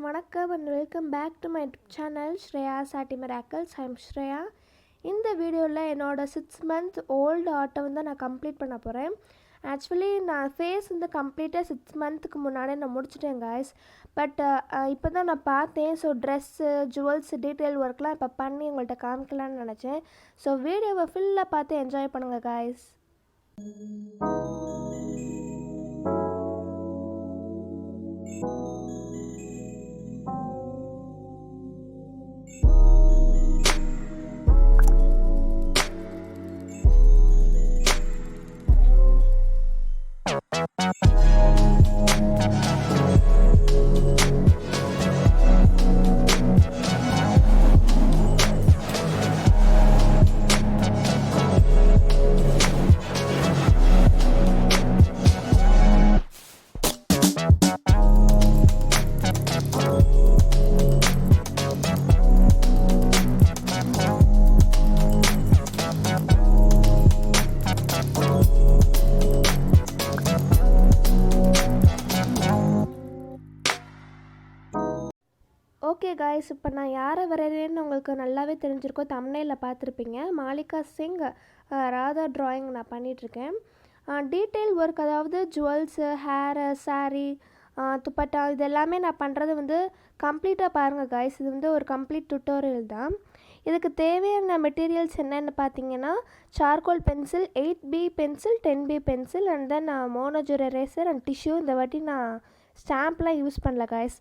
vannakam and welcome back to my channel ShreyazArtyMiracles. I am Shreya. இந்த வீடியோவில் என்னோட 6 month old ஆர்ட்டை வந்து நான் கம்ப்ளீட் பண்ண போகிறேன். ஆக்சுவலி நான் ஃபேஸ் வந்து கம்ப்ளீட்டாக 6 monthக்கு முன்னாடியே நான் முடிச்சிட்டேன் guys. பட் இப்போ தான் நான் பார்த்தேன். ஸோ ட்ரெஸ்ஸு ஜுவல்ஸ் டீட்டெயில் ஒர்க்லாம் இப்போ பண்ணி உங்கள்கிட்ட காமிக்கலான்னு நினச்சேன். ஸோ வீடியோவை ஃபுல்லாக பார்த்து என்ஜாய் பண்ணுங்கள் guys. ஓகே காய்ஸ், இப்போ நான் யாரை வரைகிறேன்னு உங்களுக்கு நல்லாவே தெரிஞ்சிருக்கோம். தம்ப்நெயிலில் பார்த்துருப்பீங்க. மாலிகா சிங் ராதா ட்ராயிங் நான் பண்ணிகிட்ருக்கேன். டீட்டெயில் ஒர்க், அதாவது ஜுவல்ஸு, ஹேரு, சாரீ, துப்பட்டா, இது எல்லாமே நான் பண்ணுறது வந்து கம்ப்ளீட்டாக பாருங்கள் காய்ஸ். இது வந்து ஒரு கம்ப்ளீட் டுட்டோரியல் தான். இதுக்கு தேவையான மெட்டீரியல்ஸ் என்னென்னு பார்த்தீங்கன்னா, charcoal pencil, 8B pencil, 10B pencil, and then மோனோஜர் எரேசர் அண்ட் டிஷ்யூ. இந்த வாட்டி நான் ஸ்டாம்ப்லாம் யூஸ் பண்ணல காய்ஸ்.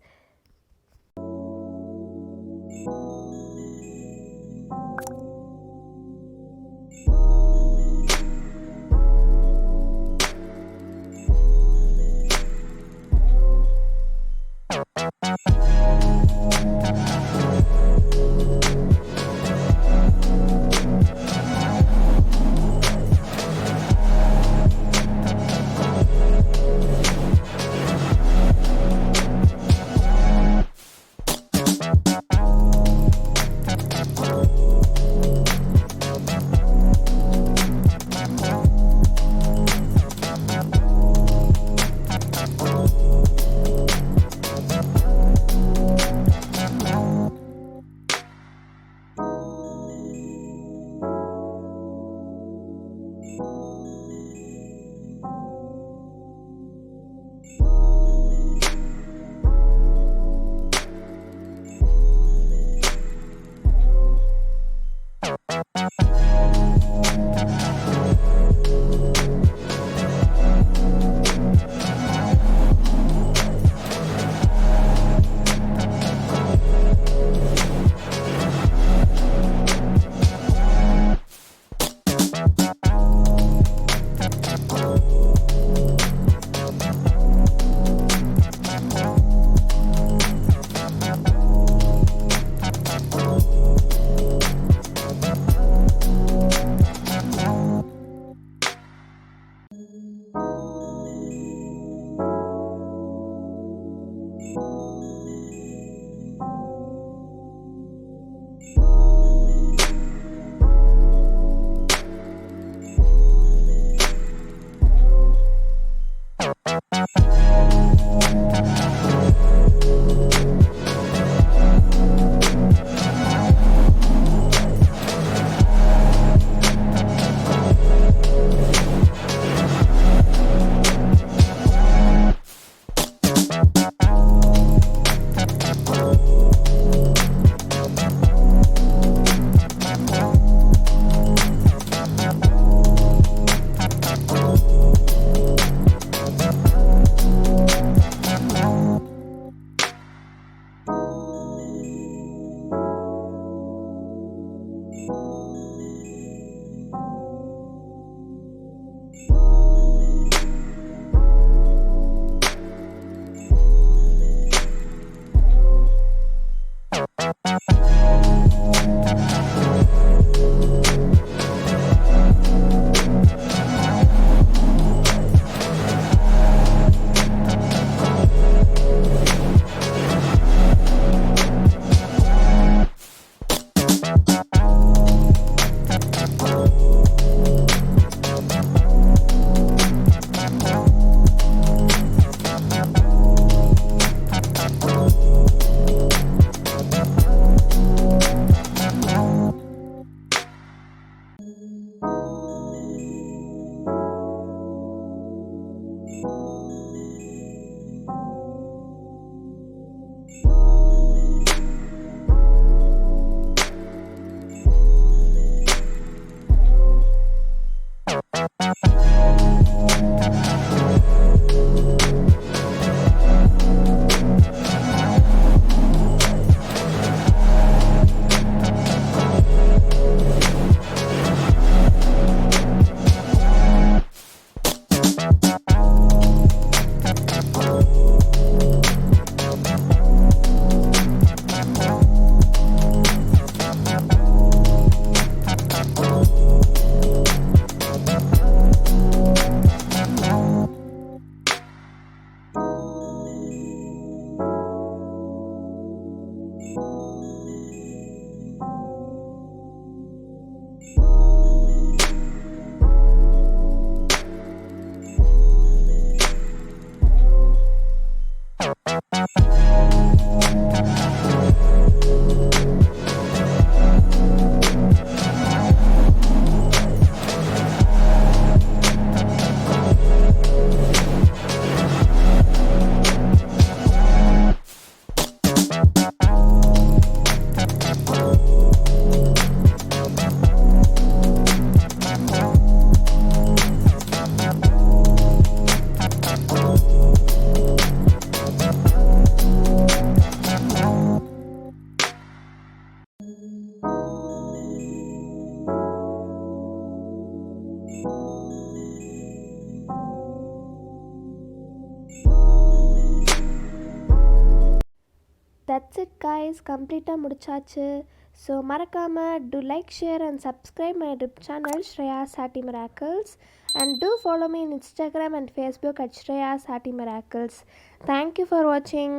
that's it guys, கம்ப்ளீட்டாக முடிச்சாச்சு. ஸோ மறக்காமல் do like, share and subscribe my YouTube channel ShreyazArtyMiracles and do follow me on Instagram and Facebook at ShreyazArtyMiracles. Thank you for watching.